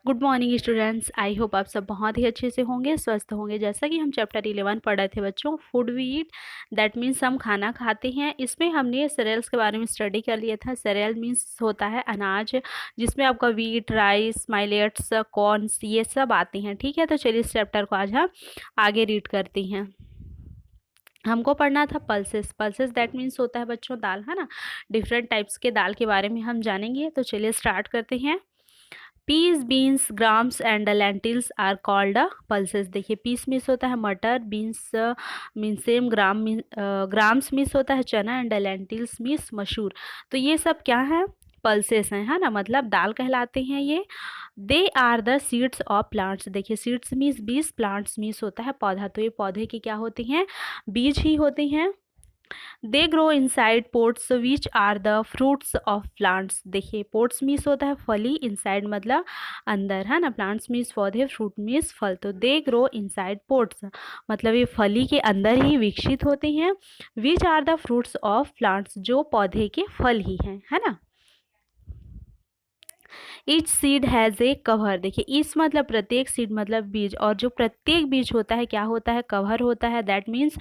Good morning students. I hope आप सब बहुत ही अच्छे से होंगे, स्वस्थ होंगे। जैसा कि हम चैप्टर 11 पढ़ रहे थे बच्चों, food we eat, that means हम खाना खाते हैं। इसमें हमने सीरियल्स के बारे में स्टडी कर लिया था। सीरियल मीन्स होता है अनाज, जिसमें आपका वीट, राइस, माइलेट्स, कॉर्न्स ये सब आते हैं। ठीक है, तो चलिए इस चैप्टर को आज हम आगे रीड करते हैं। हमको पढ़ना था पल्सेस। पल्सेस दैट मीन्स होता है बच्चों दाल, है ना। डिफरेंट टाइप्स के दाल के बारे में हम जानेंगे। तो चलिए स्टार्ट करते हैं। Peas, beans, grams and lentils are called pulses. देखिए, पीस मिस होता है मटर, बीन्स मीन्स सेम, ग्राम्स मिस होता है चना एंड लेंटिल्स मिस मसूर। तो ये सब क्या है? पल्सेस हैं, है ना, मतलब दाल कहलाते हैं ये। They are the seeds of plants. देखिए, सीड्स मीन्स बीज, प्लांट्स मीन्स होता है पौधा। तो ये पौधे की क्या होती हैं? बीज ही होते हैं। They grow inside pods which are the fruits of plants. देखिए, पोट्स मीन्स होता है फली, इनसाइड मतलब अंदर, है ना। प्लांट्स मीन्स पौधे, फ्रूट मीन्स फल। तो दे ग्रो इनसाइड पोट्स मतलब ये फली के अंदर ही विकसित होते हैं। Which are the fruits of plants, जो पौधे के फल ही हैं, है ना। Each seed has a cover. देखिए, ईच मतलब प्रत्येक, सीड मतलब बीज, और जो प्रत्येक बीज होता है क्या होता है? कवर होता है। दैट मीन्स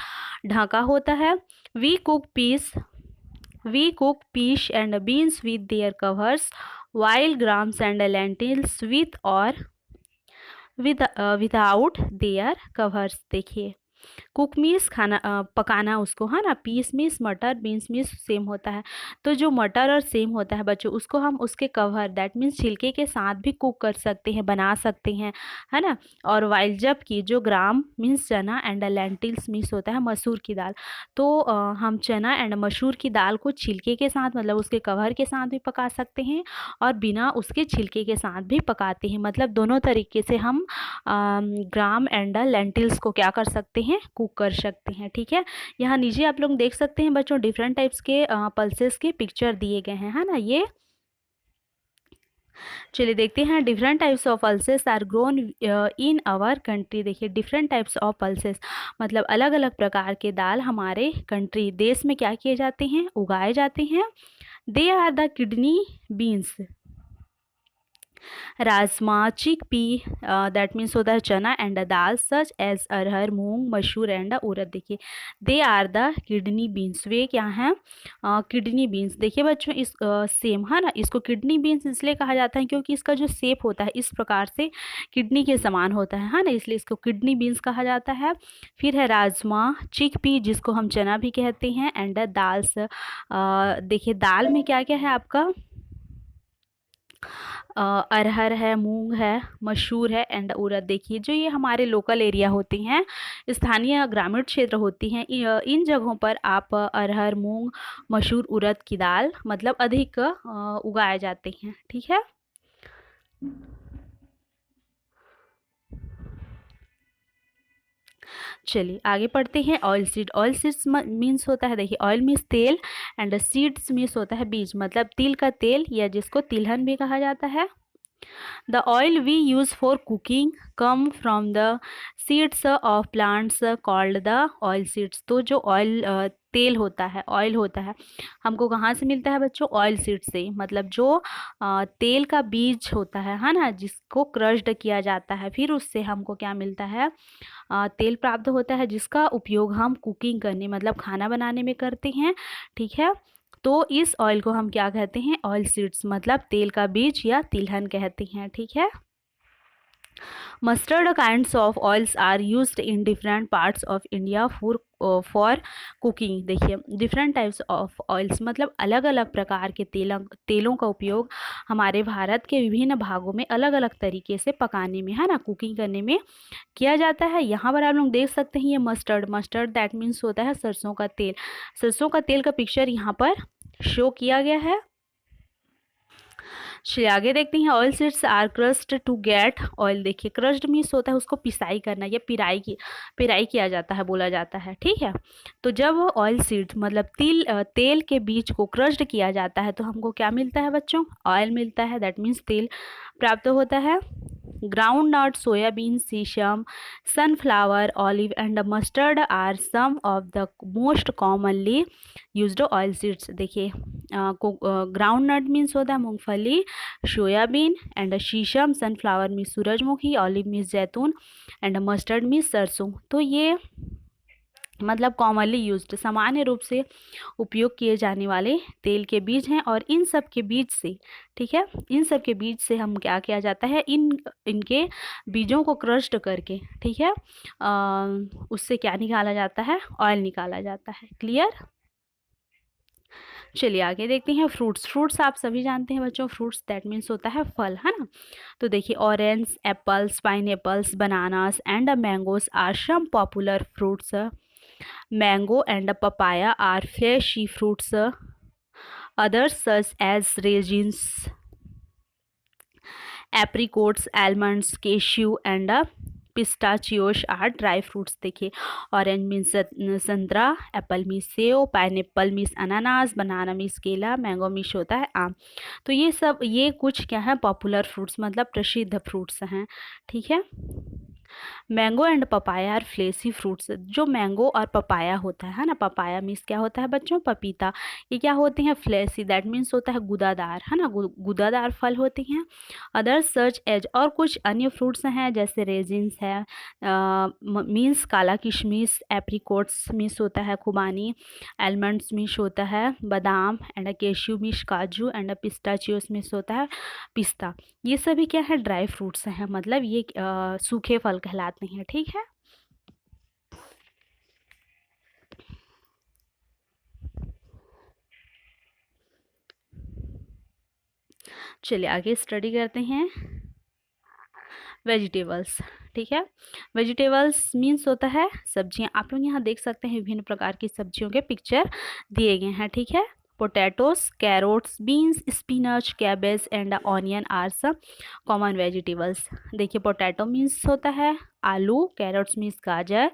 ढका होता है। We cook peas We cook peas and beans with their covers, while grams and lentils with or without their covers। देखिए, कुक मीन्स खाना, पकाना उसको, है ना। पीस मीन्स मटर, बीन्स मीन्स सेम होता है। तो जो मटर और सेम होता है बच्चों, उसको हम उसके कवर दैट मीन्स छिलके के साथ भी कुक कर सकते हैं, बना सकते हैं, है ना। और वाइल जबकि जो ग्राम मीन्स चना एंड लेंटिल्स मीन्स होता है मसूर की दाल। तो हम चना एंड मसूर की दाल को छिलके के साथ मतलब उसके कवर के साथ भी पका सकते हैं, और बिना उसके छिलके के साथ भी पकाते हैं। मतलब दोनों तरीके से हम ग्राम एंड लेंटिल्स को क्या कर सकते हैं? कुक कर सकते हैं। ठीक है, यहाँ नीचे आप लोग देख सकते हैं बच्चों, डिफरेंट टाइप्स के पल्सेस के पिक्चर दिए गए हैं, है ना। ये चलिए देखते हैं। Different types of pulses are grown in our country. देखिए, डिफरेंट टाइप्स ऑफ पल्सेस मतलब अलग अलग प्रकार के दाल हमारे कंट्री, देश में क्या किए जाते हैं? उगाए जाते हैं। They are the kidney beans, rajma, chickpea that means होता है चना एंड दाल, सच एज अरहर, मूंग, मसूर एंड उड़द। देखिए, they are the kidney beans, वे क्या हैं? Kidney beans. देखिए बच्चों, इस सेम, है ना, इसको किडनी बीन्स इसलिए कहा जाता है क्योंकि इसका जो शेप होता है इस प्रकार से किडनी के समान होता है ना, इसलिए इसको किडनी बीन्स कहा जाता है। फिर है राजमा, चिकपी जिसको हम चना भी कहते हैं, एंड दाल्स। देखिए, दाल में क्या क्या है आपका? अरहर है, मूंग है, मसूर है एंड उड़द। देखिए, जो ये हमारे लोकल एरिया होते हैं, स्थानीय ग्रामीण क्षेत्र होती हैं, इन जगहों पर आप अरहर, मूंग, मसूर, उड़द की दाल मतलब अधिक उगाए जाते हैं। ठीक है, चलिए आगे पढ़ते हैं। Oil seed. Oil seeds means होता है, देखिए, ऑयल मीन्स तेल एंड सीड्स मीन्स होता है बीज, मतलब तिल का तेल या जिसको तिलहन भी कहा जाता है। The oil we use for cooking come from the seeds of plants called the oil seeds। तो जो ऑयल तेल होता है, ऑयल होता है, हमको कहाँ से मिलता है बच्चों? ऑयल सीड से। मतलब जो तेल का बीज होता है ना, जिसको क्रश्ड किया जाता है, फिर उससे हमको क्या मिलता है? तेल प्राप्त होता है, जिसका उपयोग हम कुकिंग करने मतलब खाना बनाने में करते हैं। ठीक है, तो इस ऑयल को हम क्या कहते हैं? ऑयल सीड्स मतलब तेल का बीज या तिलहन कहते हैं। ठीक है, mustard kinds of oils are used in different parts of India for cooking. देखिए, डिफरेंट टाइप्स ऑफ ऑयल्स मतलब अलग अलग प्रकार के तेलों का उपयोग हमारे भारत के विभिन्न भागों में अलग अलग तरीके से पकाने में, है ना, कुकिंग करने में किया जाता है। यहाँ पर आप लोग देख सकते हैं ये मस्टर्ड, मस्टर्ड दैट मीन्स होता है सरसों का तेल। सरसों का तेल का पिक्चर यहाँ पर शो किया गया है। चलिए आगे देखते हैं। Oil seeds are crushed to get oil. देखिए, क्रस्ड मीन्स होता है उसको पिसाई करना या पिराई किया जाता है, बोला जाता है। ठीक है, तो जब ऑयल सीड्स मतलब तेल के बीज को क्रस्ड किया जाता है तो हमको क्या मिलता है बच्चों? ऑयल मिलता है, दैट मीन्स तेल प्राप्त होता है। Groundnut, soybean, sesame, sunflower, olive and mustard are some of the most commonly used oil seeds. देखिए ग्राउंड नट मीन्स होता है मूंगफली, सोयाबीन एंड शीशम, सनफ्लावर मीन्स सूरजमुखी, ऑलिव मीन्स जैतून एंड मस्टर्ड मीन्स सरसों। तो ये मतलब कॉमनली यूज्ड सामान्य रूप से उपयोग किए जाने वाले तेल के बीज हैं। और इन सब के बीज से, ठीक है, इन सब के बीज से हम क्या किया जाता है, इनके बीजों को क्रश्ड करके, ठीक है, उससे क्या निकाला जाता है, ऑयल निकाला जाता है। क्लियर। चलिए आगे देखते हैं फ्रूट्स। फ्रूट्स आप सभी जानते हैं बच्चों, फ्रूट्स दैट मीन्स होता है फल, है ना। तो देखिए orange, apples, pineapples, bananas and mangoes are some popular fruits. Mango and papaya are fleshy fruits. Others such as raisins, apricots, almonds, cashew and pistachios are dry fruits। देखिए orange means संतरा, Apple means save, pineapple means अनानास, बनाना means केला, mango means होता है आम। तो ये कुछ क्या है, पॉपुलर फ्रूट्स मतलब प्रसिद्ध फ्रूट्स हैं, ठीक है। Mango and papaya are fleshy fruits. जो मैंगो और पपाया होता है ना, पपाया मीन्स क्या होता है बच्चों, पपीता, ये क्या होते हैं, फ्लेसी दैट मीन्स होता है गुदादार, है ना, गुदादार फल होते हैं। अदर्स सच एज, और कुछ अन्य फ्रूट्स हैं जैसे रेजिन्स है, मीन्स काला किशमिश, एप्रिकोट्स मीन्स होता है खुबानी, आलमंड्स मीन्स होता है बादाम एंड केशू मीन्स काजू एंड पिस्ताचियोस मीन्स होता है पिस्ता। ये सभी क्या है, ड्राई फ्रूट्स हैं, मतलब ये सूखे फल कहलाते हैं, ठीक है। चलिए आगे स्टडी करते हैं वेजिटेबल्स, ठीक है। वेजिटेबल्स मीन्स होता है सब्जियां। आप लोग यहाँ देख सकते हैं विभिन्न प्रकार की सब्जियों के पिक्चर दिए गए हैं, ठीक है। Potatoes, carrots, beans, spinach, cabbage and onion are सब कॉमन वेजिटेबल्स। देखिए पोटैटो मीन्स होता है आलू, कैरोट्स मीन्स गाजर,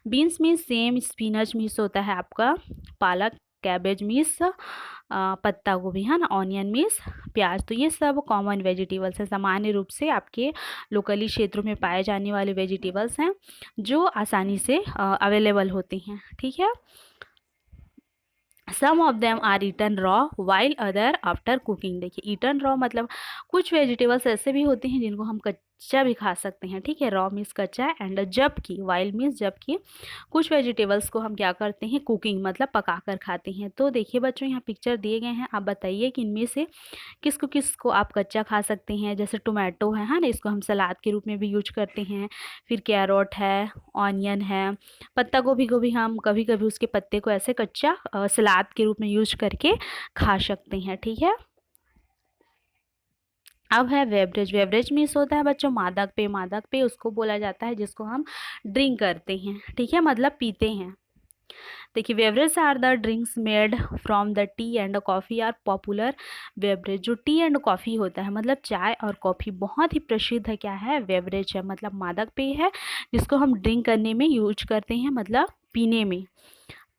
बीन्स मीन्स सेम, स्पिनच मीन्स होता है आपका पालक, कैबेज मीन्स पत्ता गोभी, है ना, ऑनियन मीन्स प्याज। तो ये सब कॉमन वेजिटेबल्स हैं, सामान्य रूप से आपके लोकली क्षेत्रों में पाए जाने वाले वेजिटेबल्स हैं जो आसानी से अवेलेबल होते हैं, ठीक है। Some of them are eaten raw while other after cooking. देखिए ईटन रॉ मतलब कुछ वेजिटेबल्स ऐसे भी होते हैं जिनको हम कच्चा भी खा सकते हैं, ठीक है। रॉ मीन्स कच्चा एंड जबकि, वाइल मीन्स जबकि, कुछ वेजिटेबल्स को हम क्या करते हैं, कुकिंग मतलब पका कर खाते हैं। तो देखिए बच्चों यहाँ पिक्चर दिए गए हैं, आप बताइए कि इनमें से किसको किसको आप कच्चा खा सकते हैं। जैसे टोमेटो है ना, इसको हम सलाद के रूप में भी यूज करते हैं। फिर कैरोट है, ऑनियन है, पत्ता गोभी को भी हम कभी कभी उसके पत्ते को ऐसे कच्चा सलाद के रूप में यूज करके खा सकते हैं, ठीक है। अब है बेवरेज। बेवरेज मीन्स होता है बच्चों मादक पेय। मादक पेय उसको बोला जाता है जिसको हम ड्रिंक करते हैं, ठीक है, मतलब पीते हैं। देखिए beverage are the drinks made from the tea and coffee are popular beverage. जो टी एंड कॉफ़ी होता है मतलब चाय और कॉफ़ी बहुत ही प्रसिद्ध है, क्या है, बेवरेज है, मतलब मादक पेय है जिसको हम ड्रिंक करने में यूज करते हैं, मतलब पीने में।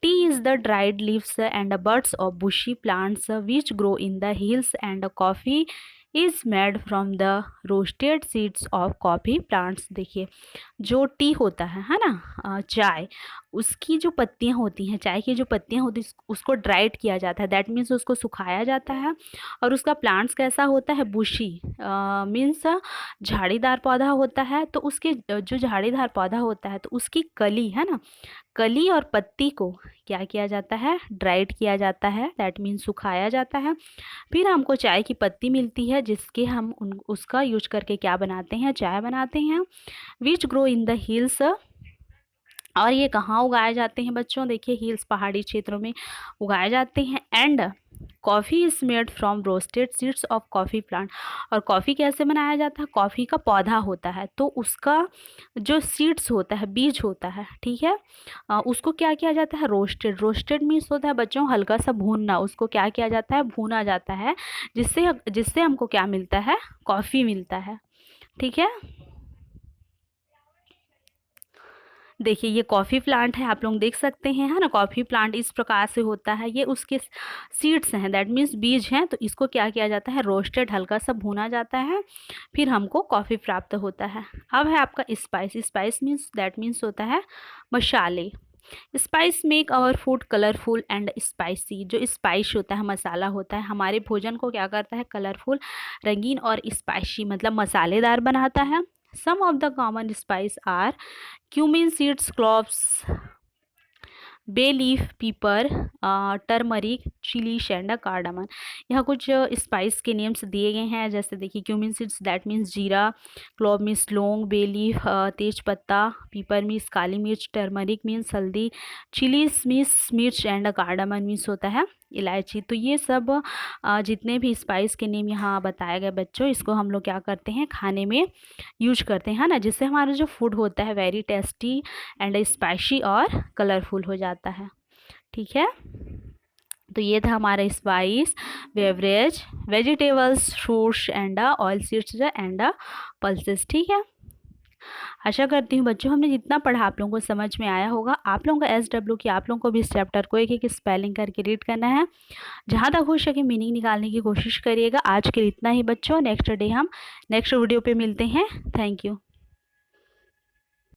T is the dried leaves and buds of bushy plants which grow in the hills and coffee is made from the roasted seeds of coffee plants। देखिए जो टी होता है ना, चाय, उसकी जो पत्तियां होती हैं, चाय की जो पत्तियां होती हैं उसको ड्राइड किया जाता है, दैट मीन्स उसको सुखाया जाता है। और उसका प्लांट्स कैसा होता है, बुशी मीन्स झाड़ीदार पौधा होता है। तो उसके जो झाड़ीदार पौधा होता है तो उसकी कली है ना, कली और पत्ती को क्या किया जाता है, ड्राइड किया जाता है, दैट मीन्स सुखाया जाता है। फिर हमको चाय की पत्ती मिलती है जिसके हम उसका यूज करके क्या बनाते हैं, चाय बनाते हैं। Which grow in the hills, और ये कहाँ उगाए जाते हैं बच्चों, देखिए हिल्स पहाड़ी क्षेत्रों में उगाए जाते हैं। And coffee is made from roasted seeds of coffee plant. और कॉफ़ी कैसे बनाया जाता है, कॉफ़ी का पौधा होता है तो उसका जो सीड्स होता है, बीज होता है, ठीक है, उसको क्या किया जाता है, रोस्टेड। रोस्टेड मीन्स होता है बच्चों हल्का सा भूनना, उसको क्या किया जाता है, भूना जाता है, जिससे जिससे हमको क्या मिलता है, कॉफ़ी मिलता है, ठीक है। देखिए ये कॉफ़ी प्लांट है, आप लोग देख सकते हैं, है ना। कॉफ़ी प्लांट इस प्रकार से होता है, ये उसके सीड्स हैं, दैट मीन्स बीज हैं। तो इसको क्या किया जाता है, रोस्टेड हल्का सा भुना जाता है, फिर हमको कॉफ़ी प्राप्त होता है। अब है आपका spice. Spice means that means होता है मसाले। Spice make our food colourful and spicy. जो स्पाइस होता है, मसाला होता है, हमारे भोजन को क्या करता है, कलरफुल, रंगीन और स्पाइसी मतलब मसालेदार बनाता है। Some of the common spice are cumin seeds, cloves, bay leaf, pepper, turmeric, chilli, शेंडा, कार्डामन। यहाँ कुछ स्पाइस के नेम्स दिए गए हैं, जैसे देखिए क्यूमिन सीड्स दैट मीन्स जीरा, क्लोव मीन्स लौंग, बे लीफ तेज पत्ता, पीपर मीन्स काली मिर्च, टर्मरिक मीन्स हल्दी, चिलीज मीन्स मिर्च एंड कार्डामन मीन्स होता है इलायची। तो ये सब जितने भी स्पाइस के नेम यहाँ बताए गए बच्चों, इसको हम लोग क्या करते हैं, खाने में यूज करते हैं ना, जिससे हमारा जो फूड होता है वेरी टेस्टी एंड स्पाइसी और कलरफुल हो जाता है। ठीक है, तो ये था हमारा spice, beverage, vegetables, fruits and oil seeds and pulses. ठीक है, आशा करती हूँ बच्चों हमने जितना पढ़ा आप लोगों को समझ में आया होगा। आप लोगों का SW की आप लोगों को भी इस चैप्टर को एक एक स्पेलिंग करके रीड करना है, जहाँ तक हो सके मीनिंग निकालने की कोशिश करिएगा। आज के लिए इतना ही बच्चों, नेक्स्ट डे हम नेक्स्ट वीडियो पे मिलते हैं। Thank you.